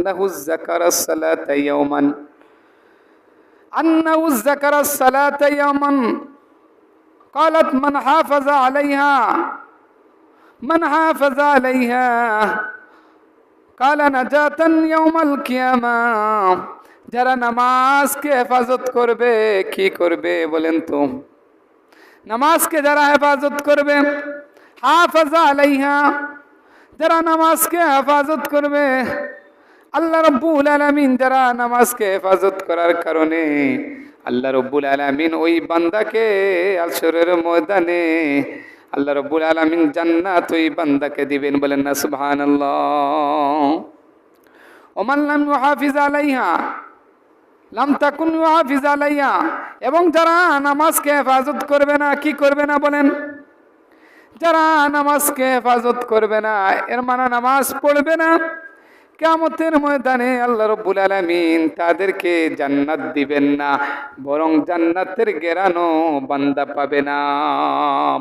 আন্নাহু যাকারা সালাতা ইয়াওমান أنه ذكر الصلاة يوما قالت من حافظ عليها قال نجاة يوم القيامة যারা নামাজকে হেফাজত করবে কি করবে বলেন তো? নামাজকে যারা হেফাজত করবে, হাফাজা আলাইহা, যারা নামাজকে হেফাজত করবে, আল্লাহ রব্বুল আলামিন যারা নামাজকে হেফাজত করার কারণে আল্লাহ রব্বুল আলামিন ওই বান্দাকে হাশরের ময়দানে আল্লাহ রব্বুল আলামিন জান্নাত ওই বান্দাকে দিবেন। বলেন না সুবহানাল্লাহ। ওমান লাম ইউহাফিজ আলাইহা লাম তাকুন ইউহাফিজ আলাইহা, এবং যারা নামাজকে হেফাজত করবে না, কি করবে না বলেন? যারা নামাজকে হেফাজত করবে না, এর মানে নামাজ পড়বে না, কিয়ামতের ময়দানে আল্লাহ রাব্বুল আলামিন তাদেরকে জান্নাত দিবেন না, বরং জান্নাতের গেরানো বান্দা পাবে না।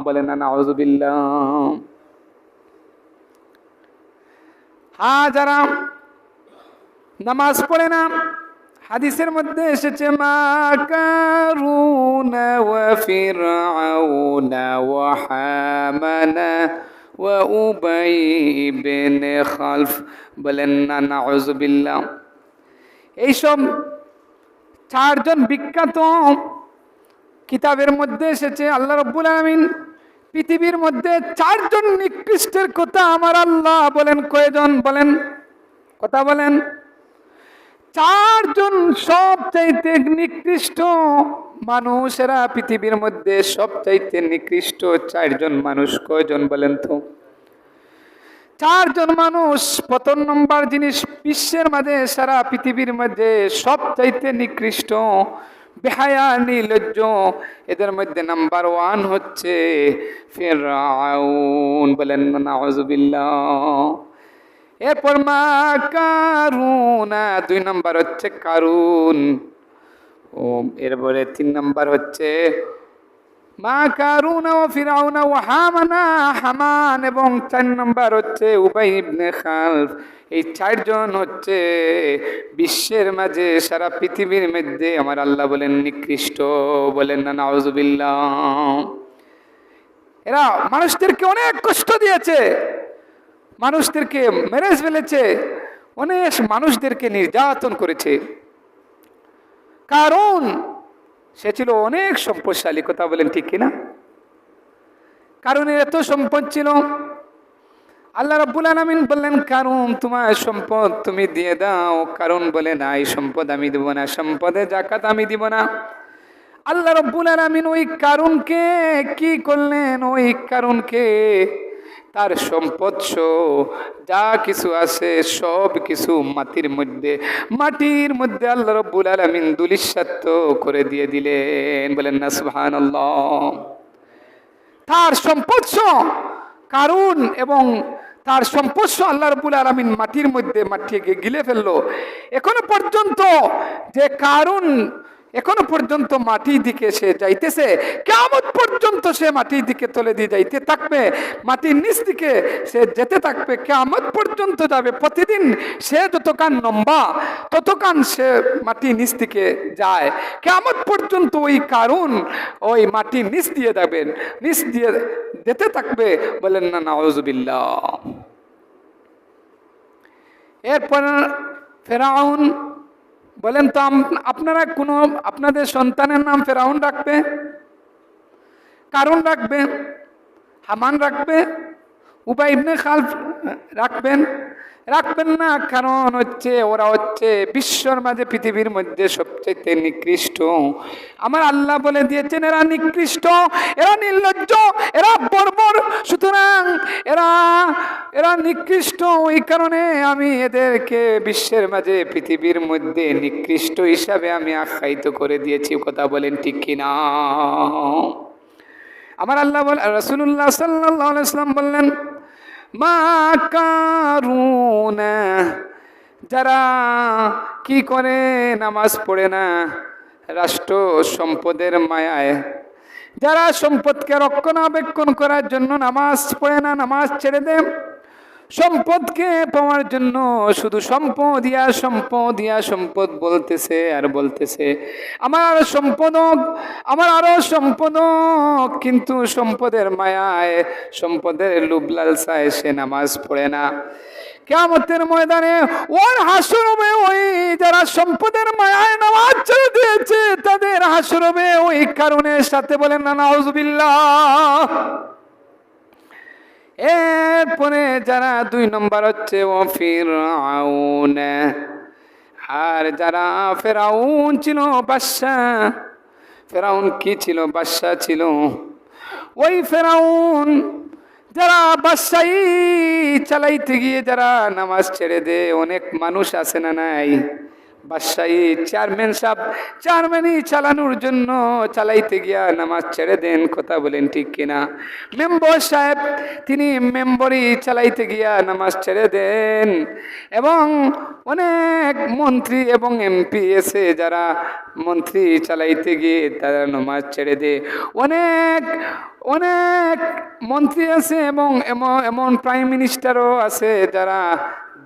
বলেন না নাউযুবিল্লাহ। হ্যাঁ, যারা নামাজ পড়ে না, হাদিসের মধ্যে এসেছে মা কারুনা ওয়া ফিরআউনা ওয়া হামানা ওয়া উবাই ইবনে খালফ। বলেন না নাউযুবিল্লাহ। এইসব চারজন বিখ্যাত কিতাবের মধ্যে এসেছে আল্লাহ রাব্বুল আলামিন পৃথিবীর মধ্যে চারজন নিকৃষ্টের কথা আমার আল্লাহ বলেন। কয়জন বলেন? কথা বলেন। চারজন সবচাইতে নিকৃষ্ট মানুষেরা পৃথিবীর মধ্যে সবচাইতে নিকৃষ্ট চারজন মানুষ কয়জন বলেন তো? চারজন মানুষ। প্রথম নম্বর জিনিস বিশ্বের মাঝে সারা পৃথিবীর মধ্যে সবচাইতে নিকৃষ্ট, বেহায়া, নির্লজ্জ, এদের মধ্যে নাম্বার 1 হচ্ছে ফিরআউন। বলেন নাউযুবিল্লাহ। এরপর মা কারুনা, 2 নম্বর হচ্ছে কারুন। এরপরে 3 নম্বর হচ্ছে মা কারুনা ও ফিরআউনা ও হামানা, হামান, এবং 4 নম্বর হচ্ছে উবাই ইবনে খালফ। এই চারজন হচ্ছে বিশ্বের মাঝে সারা পৃথিবীর মধ্যে আমার আল্লাহ বলেন নিকৃষ্ট। বলেন না নাউযুবিল্লাহ। এরা মানুষদেরকে অনেক কষ্ট দিয়েছে, মানুষদেরকে মেরে ফেলেছে, অনেক মানুষদেরকে নির্যাতন করেছে। কারণ সে ছিল অনেক সম্পদশালী। কথা বলেন ঠিক কিনা? কারণের এত সম্পদ ছিল, আল্লাহ রাব্বুল আলামিন বললেন কারণ তোমার সম্পদ তুমি দিয়ে দাও। কারণ বলে না, এই সম্পদ আমি দেব না, সম্পদের যাকাত আমি দিব না। আল্লাহ রাব্বুল আলামিন ওই কারণকে কি করলেন? ওই কারণকে তার সম্পদ যা কিছু আছে সব কিছু মাটির মধ্যে আল্লাহ রাব্বুল আলামিন ধূলিসাৎ করে দিয়ে দিলেন। বলেন না সুবহানাল্লাহ। তার সম্পদ কারণ এবং তার সম্পদ আল্লাহ রাব্বুল আলামিন মাটিকে গিলে ফেললো। এখনো পর্যন্ত যে কারণ এখনো পর্যন্ত মাটির দিকে সে যাইতেছে, কিয়ামত পর্যন্ত সে মাটির দিকে তলে দিয়ে যাইতে থাকবে, মাটির নিচ দিকে সে যেতে থাকবে, কিয়ামত পর্যন্ত যাবে। প্রতিদিন সে যতক্ষণ লম্বা ততক্ষণ সে মাটির নিচ দিকে যায়, কিয়ামত পর্যন্ত ওই কারণ ওই মাটির নিচ দিয়ে যাবেন, নিচ দিয়ে যেতে থাকবে। বলেন না নাউযুবিল্লাহ। এরপর ফেরাউন। বলেন তো আপনারা কোনো আপনাদের সন্তানের নাম ফেরাউন রাখবে? কারণ রাখবে? হামান রাখবে? উবাই ইবনে খালফ রাখবেন? রাখবেন না। কারণ হচ্ছে ওরা হচ্ছে বিশ্বর মাঝে পৃথিবীর মধ্যে সবচেয়ে নিকৃষ্ট। আমার আল্লাহ বলে দিয়েছেন এরা নিকৃষ্ট, এরা নির্লজ্জ, এরা বর্বর। সুতরাং এরা নিকৃষ্ট, ওই কারণে আমি এদেরকে বিশ্বের মাঝে পৃথিবীর মধ্যে নিকৃষ্ট হিসাবে আমি আখ্যায়িত করে দিয়েছি। কথা বলেন ঠিক কিনা? আমার আল্লাহ রাসূলুল্লাহ সাল্লাল্লাহু আলাইহি ওয়াসাল্লাম বললেন মা কারুনা, যারা কি করে? নামাজ পড়ে না, রাষ্ট্র সম্পদের মায়ায় যারা সম্পদকে রক্ষণাবেক্ষণ করার জন্য নামাজ পড়ে না, নামাজ ছেড়ে দেয়, সম্পদকে পাওয়ার জন্য শুধু সম্পদ বলতেছে আর বলতেছে, আমার আরো সম্পদ হোক, আমার আরো সম্পদ হোক, কিন্তু সম্পদের মায়ায়, সম্পদের লোভ লালসায় সে নামাজ পড়ে না। কিয়ামতের ময়দানে ওর হাসর হবে, ওই যারা সম্পদের মায়ায় নামাজ ছেড়ে দিয়েছে তাদের হাসর হবে ওই কারণের সাথে। বলেন না নাউজুবিল্লাহ। এরপরে যারা 2 নম্বর হচ্ছে ও ফিরআউন, আর যারা ফেরাউন ছিল বাদশা। ফেরাউন কি ছিল? বাদশা ছিল। ওই ফেরাউন যারা বাদশাহী চালাইতে গিয়ে যারা নামাজ ছেড়ে দেয়, অনেক মানুষ আছে না নাই? বাদশাহী চেয়ারম্যানই চালানোর জন্য চালাইতে গিয়া নামাজ ছেড়ে দেন, কথা বলেন ঠিক কিনা? মেম্বার সাহেব তিনি মেম্বরই চালাইতে গিয়া নামাজ ছেড়ে দেন, এবং অনেক মন্ত্রী এবং এমপি এসে যারা মন্ত্রী চালাইতে গিয়ে তারা নামাজ ছেড়ে দেয়। অনেক অনেক মন্ত্রী আছে এবং এমন প্রাইম মিনিস্টারও আছে যারা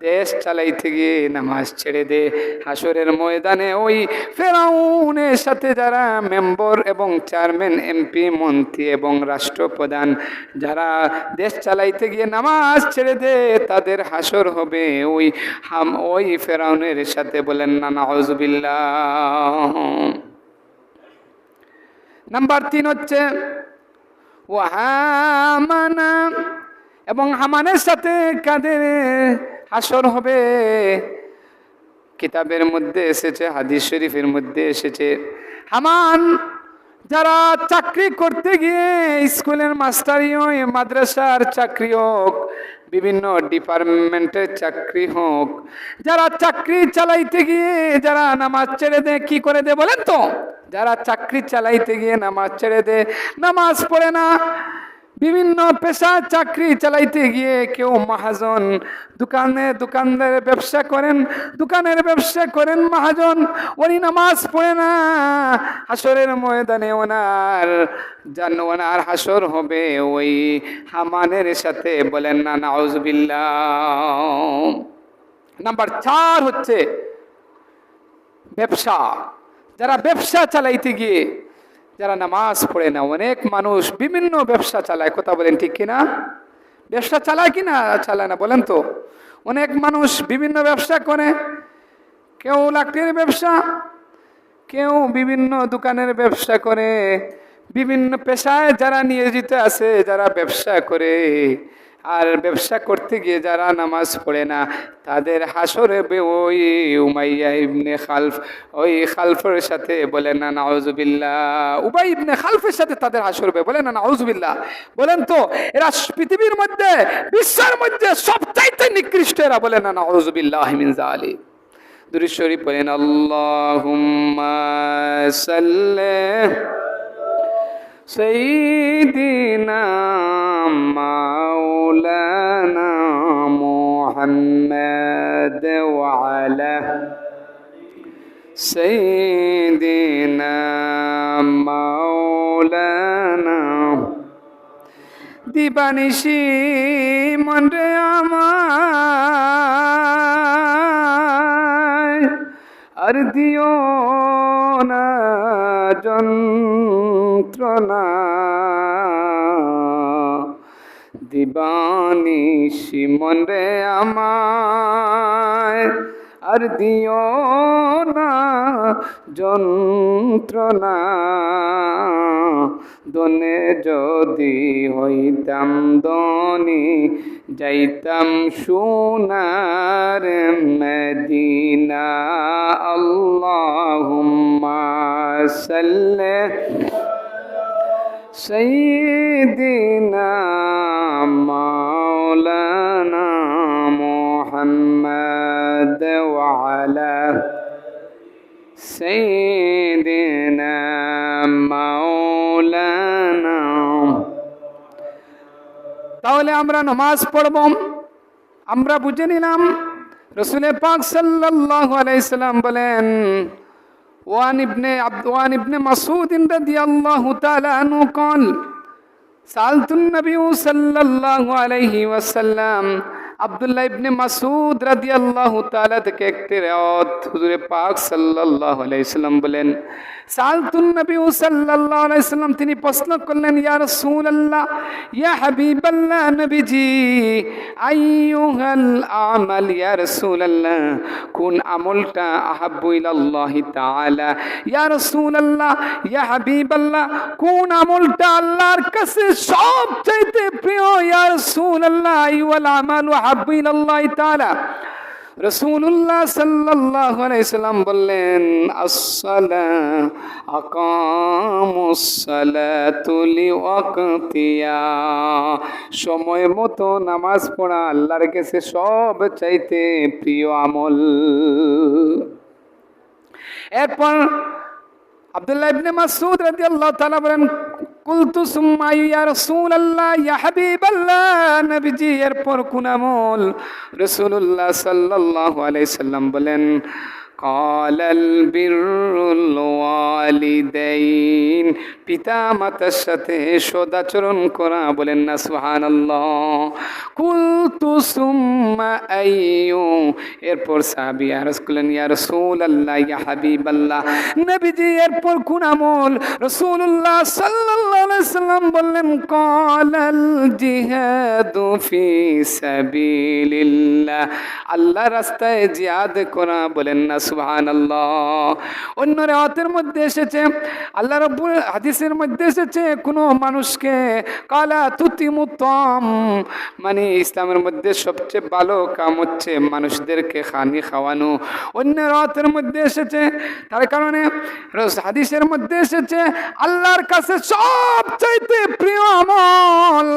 দেশ চালাইতে গিয়ে নামাজ ছেড়ে দে। হাসরের ময়দানে ওই ফেরাউনের সাথে যারা মেম্বার এবং চেয়ারম্যান, এমপি, মন্ত্রী এবং রাষ্ট্রপ্রধান যারা দেশ চালাইতে গিয়ে নামাজ ছেড়ে দে, তাদের হাসর হবে ওই ফেরাউনের সাথে। বলেন না নাউজুবিল্লাহ। নাম্বার 3 হচ্ছে ও হামানা, এবং হামানের সাথে কাদের হাসর হবে? কিতাবের মধ্যে এসেছে, হাদিস শরীফের মধ্যে এসেছে, হামান যারা চাকরি করতে গিয়ে, স্কুলের মাস্টারি হোক, মাদ্রাসার চাকরি হোক, বিভিন্ন ডিপার্টমেন্টের চাকরি হোক, যারা চাকরি চালাইতে গিয়ে যারা নামাজ ছেড়ে দেয়, কি করে দেয় বলেন তো? যারা চাকরি চালাইতে গিয়ে নামাজ ছেড়ে দেয়, নামাজ পড়ে না, বিভিন্ন পেশা চাকরি চালাইতে গিয়ে কেউ মহাজন, দোকানের ব্যবসা করেন মহাজন, উনি নামাজ পড়ে না, হাসরের ময়দানে ওনার হাসর হবে ওই হামানের সাথে। বলেন না নাউজুবিল্লাহ। নাম্বার 4 হচ্ছে ব্যবসা। যারা ব্যবসা চালাইতে গিয়ে যারা নামাজ পড়ে না, অনেক মানুষ বিভিন্ন ব্যবসা চালায়, কথা বলেন ঠিক কিনা? ব্যবসা চালায় কি না চালায় না বলেন তো? অনেক মানুষ বিভিন্ন ব্যবসা করে, কেউ লাকড়ির ব্যবসা, কেউ বিভিন্ন দোকানের ব্যবসা করে, বিভিন্ন পেশায় যারা নিয়োজিত আছে যারা ব্যবসা করে। আর ব্যবসা করতে গিয়ে যারা নামাজ পড়ে না, তাদের হাসর হবে ওই উমাইয়া ইবনে খালফ, ওই খালফের সাথে। বলেন না নাউজুবিল্লাহ। উবাই ইবনে খালফের সাথে তাদের হাসর হবে। বলেন না নাউজুবিল্লাহ। বলেন তো এরা পৃথিবীর মধ্যে, বিশ্বের মধ্যে সবচাইতে নিকৃষ্ট এরা। বলেন না নাউজুবিল্লাহ মিন যালিক। দুরূদ শরীফ পড়েন, আল্লাহুম্মা সাল্লি সাইয়্যিদিনা মাওলানা মুহাম্মাদ ওয়া আলা সাইয়্যিদিনা মাওলানা। দিবানিশি মনে আমায় আর দিও না যন্ত্রণা, দিবানিশি মনে আমায় আর দিও না যন্ত্রণা। দনে যদি হইতাম দনি, যাইতাম সোনার মদিনা। আল্লাহুম্মা সাল্লি সাইয়্যিদিনা মাওলানা মুহাম্মাদ ওয়া আলা সাইয়্যিদিনা মাওলানা। তাহলে আমরা নামাজ পড়ব, আমরা বুঝে নিলাম রাসূল পাক সাল্লাল্লাহু আলাইহি সাল্লাম বলেন, ওয়ান ইবনে মাসউদ রাদিয়াল্লাহু তাআলা আনহু قال سألت النبي صلى الله عليه وسلم আব্দুল্লাহ ইবনে মাসউদ রাদিয়াল্লাহু তাআলা থেকে একটি রিওয়ায়াত হুজুরে পাক সাল্লাল্লাহু আলাইহি সাল্লাম বলেন সালতুন নবী সাল্লাল্লাহু আলাইহি সাল্লাম তিনি প্রশ্ন করলেন ইয়া রাসূলুল্লাহ ইয়া হাবিবাল্লাহ নবীজি আইয়ুহাল আমাল ইয়া রাসূলুল্লাহ কোন আমলটা আহাব্বু ইলাল্লাহি তাআলা ইয়া রাসূলুল্লাহ ইয়া হাবিবাল্লাহ কোন আমলটা আল্লাহর কাছে সবচেয়ে প্রিয় ইয়া রাসূলুল্লাহ আইয়ুল আমালু আহাব্বু ইলাল্লাহি তাআলা রাসূলুল্লাহ সাল্লাল্লাহু আলাইহি সাল্লাম বললেন as-salah আকামুস সালাতু লিওয়াক্তিয়া সময় মতো নামাজ পড়া আল্লাহর কাছে সবচাইতে প্রিয় আমল। এরপর আব্দুল্লাহ ইবনে মাসউদ রাদিয়াল্লাহু তাআলা বলেন কুলতু সুম্মা ইয়া রাসূলুল্লাহ ইয়া হাবিবাল্লাহ নবীজি এরপর কোন আমল রাসূলুল্লাহ সাল্লাল্লাহু আলাইহি সাল্লাম বলেন কালাল বিররুল ওয়ালিদাইন পিতা মাতার সাথে সদাচরণ করা বলেন না সুবহানাল্লাহ। কুলতু সুম্মা আইয়ু এরপর সাহাবী আরজ করলেন ইয়া রাসূলুল্লাহ ইয়া হাবিবাল্লাহ নবীজি এরপর কোন আমল রাসূলুল্লাহ সাল্লাল্লাহু আলাইহি সাল্লাম বললেন কালাল জিহাদু ফি সাবিলিল্লাহ আল্লাহর রাস্তায় জিহাদ করা বলেন না সুবহানাল্লাহ। অন্য রিওয়ায়াতের মধ্যে এসেছে আল্লাহ রাব্বুল হাদিসের মধ্যে এসেছে কোনো মানুষকে কালা তুতিমুতাম মানে ইসলামের মধ্যে সবচেয়ে ভালো কাম হচ্ছে মানুষদেরকে খানি খাওয়ানো। অন্য রিওয়ায়াতের মধ্যে এসেছে তার কারণে হাদিসের মধ্যে এসেছে আল্লাহর কাছে সবচেয়ে প্রিয় আমল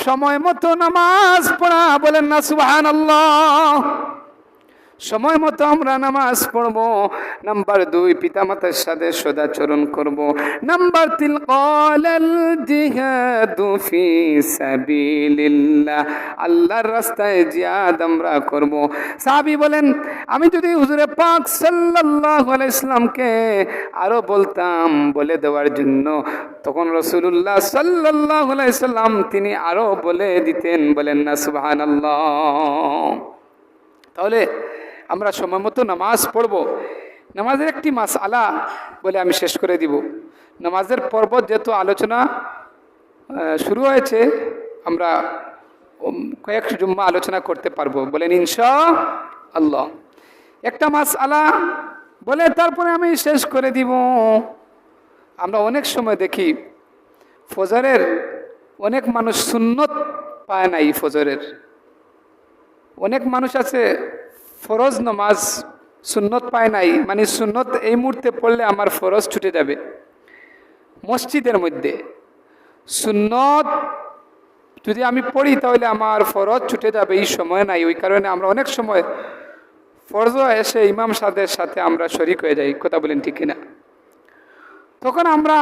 সময় মতো নামাজ পড়া বলেন না সুবহানাল্লাহ। সময় মতো আমরা নামাজ পড়ব। নাম্বার 2 পিতামাতার সাথে সদাচরণ করব। নাম্বার 3 কালাল জিহাদু ফি সাবিলিল্লাহ আল্লাহর রাস্তায় জিহাদ আমরা করব। সাহাবী বলেন আমি যদি হুজুরে পাক সাল্লাল্লাহু আলাইহি সাল্লামকে আরো বলতাম বলে দেওয়ার জন্য তখন রাসূলুল্লাহ সাল্লাল্লাহু আলাইহি সাল্লাম তিনি আরো বলে দিতেন বলেন না সুবহানাল্লাহ। তাহলে আমরা সময় মতো নামাজ পড়ব। নামাজের একটি মাসআলা বলে আমি শেষ করে দিব। নামাজের পর্ব যেহেতু আলোচনা শুরু হয়েছে আমরা কয়েক জুম্মা আলোচনা করতে পারবো বলেন ইনশাআল্লাহ। একটা মাসআলা বলে তারপরে আমি শেষ করে দিব। আমরা অনেক সময় দেখি ফজরের অনেক মানুষ সুন্নত পায় নাই ফজরের। অনেক মানুষ আছে ফরজ নামাজ সুন্নত পায় নাই মানে সুন্নত এই মুহূর্তে পড়লে আমার ফরজ ছুটে যাবে। মসজিদের মধ্যে সুন্নত যদি আমি পড়ি তাহলে আমার ফরজ ছুটে যাবে এই সময় নাই। ওই কারণে আমরা অনেক সময় ফরজ এসে ইমাম সাহেবের সাথে আমরা শরীক হয়ে যাই। কথা বলেন ঠিক কিনা? তখন আমরা